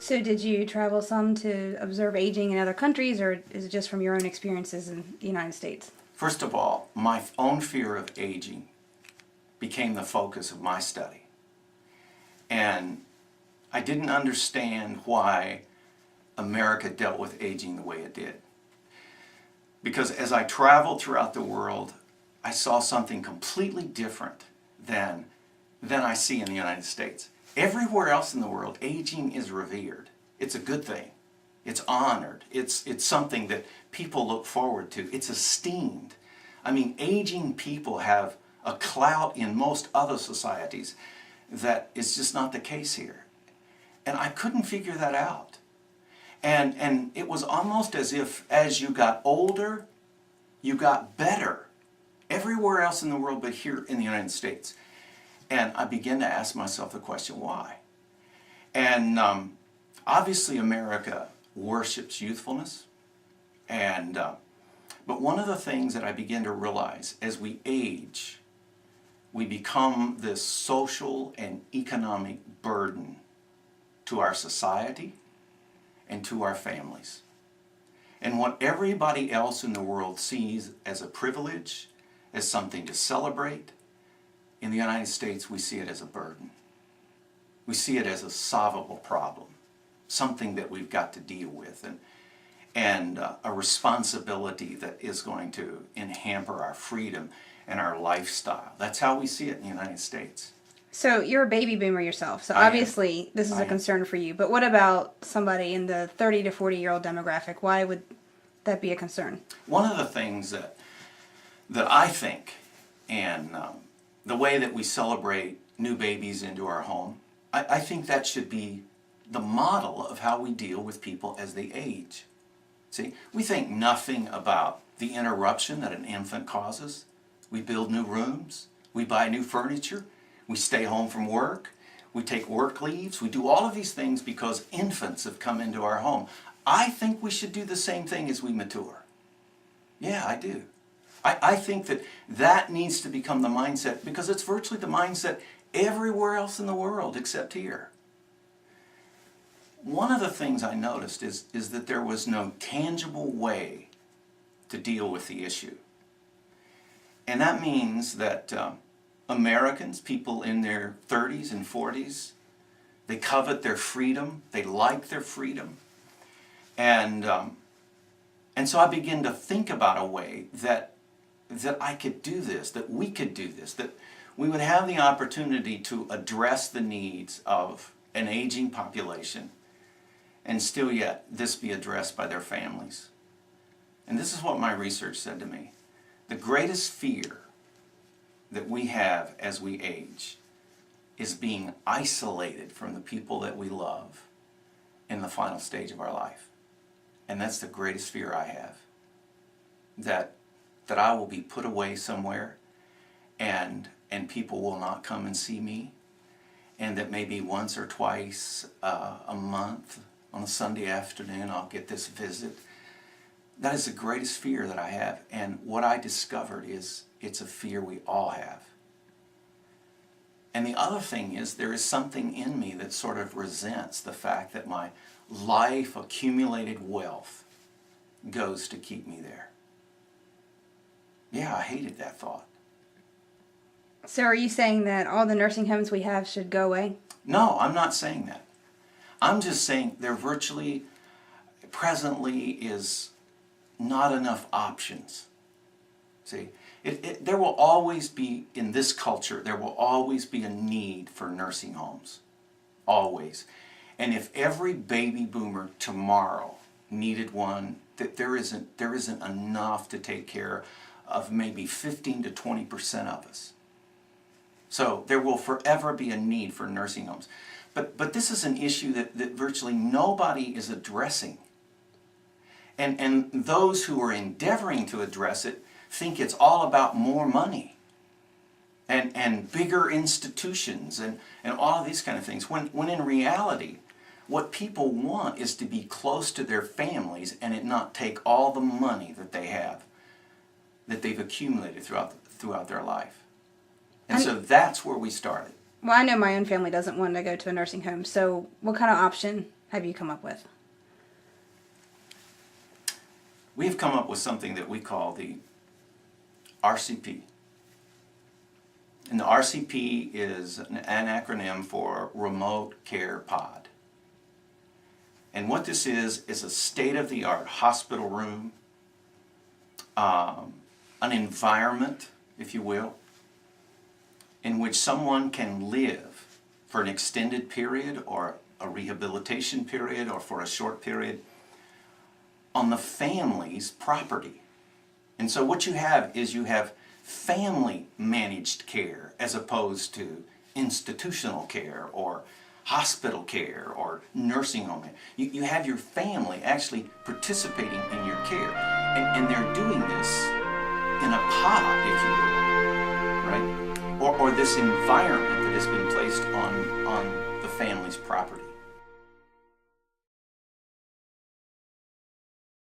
So did you travel some to observe aging in other countries, or is it just from your own experiences in the United States? First of all, my own fear of aging became the focus of my study. And I didn't understand why America dealt with aging the way it did. Because as I traveled throughout the world, I saw something completely different than I see in the United States. Everywhere else in the world, aging is revered. It's a good thing. It's honored. It's something that people look forward to. It's esteemed. I mean, aging people have a clout in most other societies that is just not the case here. And I couldn't figure that out. And it was almost as if as you got older, you got better. Everywhere else in the world but here in the United States. And I began to ask myself the question, why? And obviously America worships youthfulness. But one of the things that I began to realize as we age, we become this social and economic burden to our society and to our families. And what everybody else in the world sees as a privilege, as something to celebrate, in the United States we see it as a burden. We see it as a solvable problem, something that we've got to deal with, and a responsibility that is going to hamper our freedom and our lifestyle. That's how we see it in the United States. So you're a baby boomer yourself, so I am. obviously this is a concern for you. But what about somebody in the 30 to 40-year-old demographic? Why would that be a concern? One of the things that I think, and the way that we celebrate new babies into our home, I think that should be the model of how we deal with people as they age. See, we think nothing about the interruption that an infant causes. We build new rooms, we buy new furniture, we stay home from work, we take work leaves, we do all of these things because infants have come into our home. I think we should do the same thing as we mature. Yeah, I do. I think that needs to become the mindset, because it's virtually the mindset everywhere else in the world except here. One of the things I noticed is that there was no tangible way to deal with the issue. And that means that Americans, people in their 30s and 40s, they covet their freedom, they like their freedom. And so I began to think about a way that I could do this, that we could do this, that we would have the opportunity to address the needs of an aging population, and still yet this be addressed by their families. And this is what my research said to me. The greatest fear that we have as we age is being isolated from the people that we love in the final stage of our life. And that's the greatest fear I have. That I will be put away somewhere and people will not come and see me, and that maybe once or twice a month on a Sunday afternoon I'll get this visit. That is the greatest fear that I have, and what I discovered is it's a fear we all have. And the other thing is, there is something in me that sort of resents the fact that my life accumulated wealth goes to keep me there. Yeah, I hated that thought. So are you saying that all the nursing homes we have should go away? No, I'm not saying that. I'm just saying there virtually, presently, is not enough options. See, there will always be, in this culture, there will always be a need for nursing homes. Always. And if every baby boomer tomorrow needed one, that there isn't enough to take care of maybe 15 to 20% of us. So there will forever be a need for nursing homes. But this is an issue that virtually nobody is addressing. And those who are endeavoring to address it think it's all about more money and bigger institutions and all of these kind of things. When in reality, what people want is to be close to their families and it not take all the money that they have, that they've accumulated throughout their life. And so that's where we started. Well, I know my own family doesn't want to go to a nursing home, so what kind of option have you come up with? We have come up with something that we call the RCP. And the RCP is an acronym for Remote Care Pod. And what this is a state-of-the-art hospital room, an environment, if you will, in which someone can live for an extended period or a rehabilitation period or for a short period on the family's property. And so what you have is you have family managed care as opposed to institutional care or hospital care or nursing home care. You have your family actually participating in your care. And they're doing this in a pod, if you will, right? Or this environment that has been placed on the family's property.